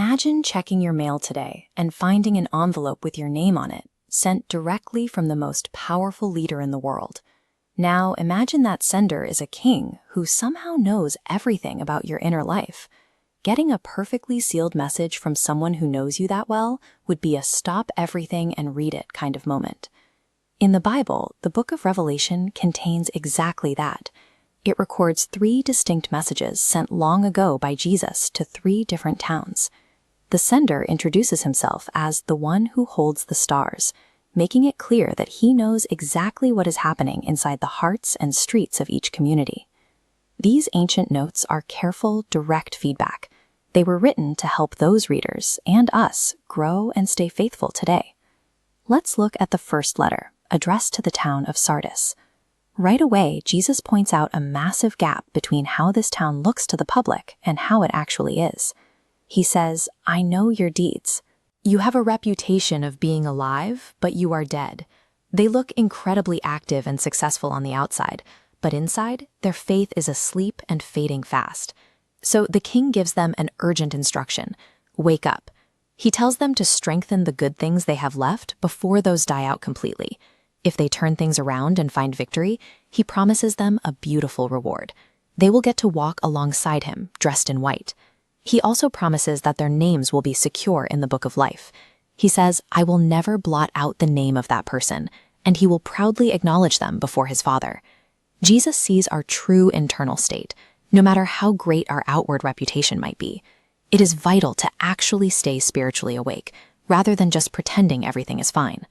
Imagine checking your mail today and finding an envelope with your name on it, sent directly from the most powerful leader in the world. Now imagine that sender is a king who somehow knows everything about your inner life. Getting a perfectly sealed message from someone who knows you that well would be a stop everything and read it kind of moment. In the Bible, the book of Revelation contains exactly that. It records 3 distinct messages sent long ago by Jesus to 3 different towns. The sender introduces himself as the one who holds the stars, making it clear that he knows exactly what is happening inside the hearts and streets of each community. These ancient notes are careful, direct feedback. They were written to help those readers and us grow and stay faithful today. Let's look at the first letter, addressed to the town of Sardis. Right away, Jesus points out a massive gap between how this town looks to the public and how it actually is. He says, "I know your deeds. You have a reputation of being alive, but you are dead. They look incredibly active and successful on the outside, but inside, their faith is asleep and fading fast." So the king gives them an urgent instruction: wake up. He tells them to strengthen the good things they have left before those die out completely. If they turn things around and find victory, he promises them a beautiful reward. They will get to walk alongside him, dressed in white. He also promises that their names will be secure in the book of life. He says, "I will never blot out the name of that person," and he will proudly acknowledge them before his Father. Jesus sees our true internal state, no matter how great our outward reputation might be. It is vital to actually stay spiritually awake, rather than just pretending everything is fine.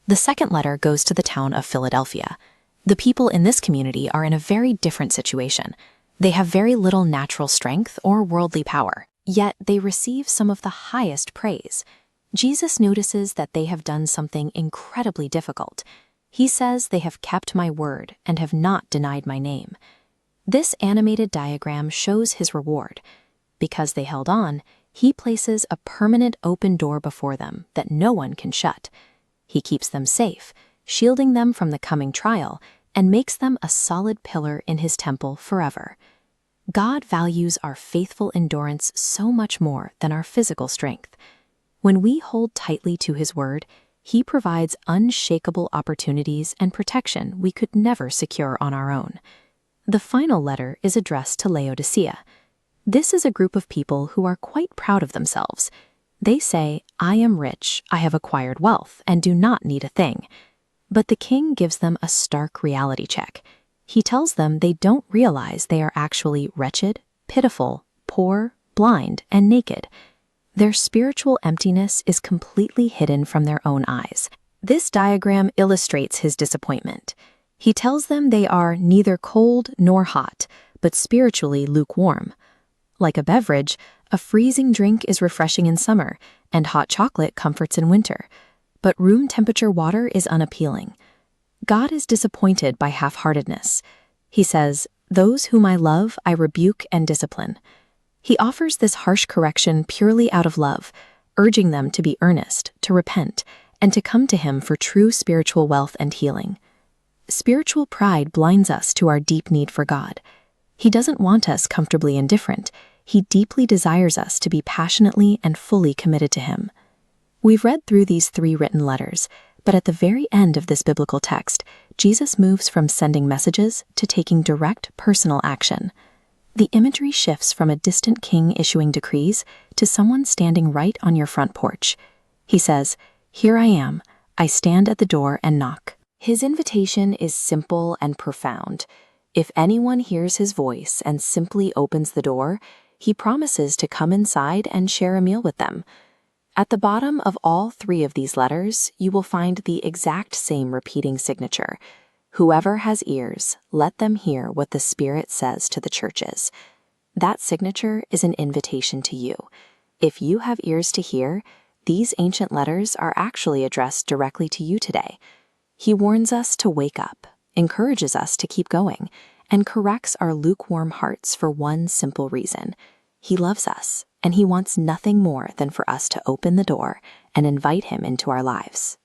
The second letter goes to the town of Philadelphia. The people in this community are in a very different situation. They have very little natural strength or worldly power, yet they receive some of the highest praise. Jesus notices that they have done something incredibly difficult. He says they have kept my word and have not denied my name. This animated diagram shows his reward. Because they held on, he places a permanent open door before them that no one can shut. He keeps them safe, shielding them from the coming trial, and makes them a solid pillar in his temple forever. God values our faithful endurance so much more than our physical strength. When we hold tightly to his word, he provides unshakable opportunities and protection we could never secure on our own. The final letter is addressed to Laodicea. This is a group of people who are quite proud of themselves. They say, "I am rich, I have acquired wealth, and do not need a thing." But the king gives them a stark reality check. He tells them they don't realize they are actually wretched, pitiful, poor, blind, and naked. Their spiritual emptiness is completely hidden from their own eyes. This diagram illustrates his disappointment. He tells them they are neither cold nor hot, but spiritually lukewarm. Like a beverage, a freezing drink is refreshing in summer, and hot chocolate comforts in winter. But room temperature water is unappealing. God is disappointed by half-heartedness. He says, "Those whom I love, I rebuke and discipline." He offers this harsh correction purely out of love, urging them to be earnest, to repent, and to come to him for true spiritual wealth and healing. Spiritual pride blinds us to our deep need for God. He doesn't want us comfortably indifferent. He deeply desires us to be passionately and fully committed to him. We've read through these 3 written letters, but at the very end of this biblical text, Jesus moves from sending messages to taking direct personal action. The imagery shifts from a distant king issuing decrees to someone standing right on your front porch. He says, "Here I am. I stand at the door and knock." His invitation is simple and profound. If anyone hears his voice and simply opens the door, he promises to come inside and share a meal with them. At the bottom of all 3 of these letters, you will find the exact same repeating signature: "Whoever has ears, let them hear what the Spirit says to the churches." That signature is an invitation to you. If you have ears to hear, these ancient letters are actually addressed directly to you today. He warns us to wake up, encourages us to keep going, and corrects our lukewarm hearts for one simple reason. He loves us, and he wants nothing more than for us to open the door and invite him into our lives.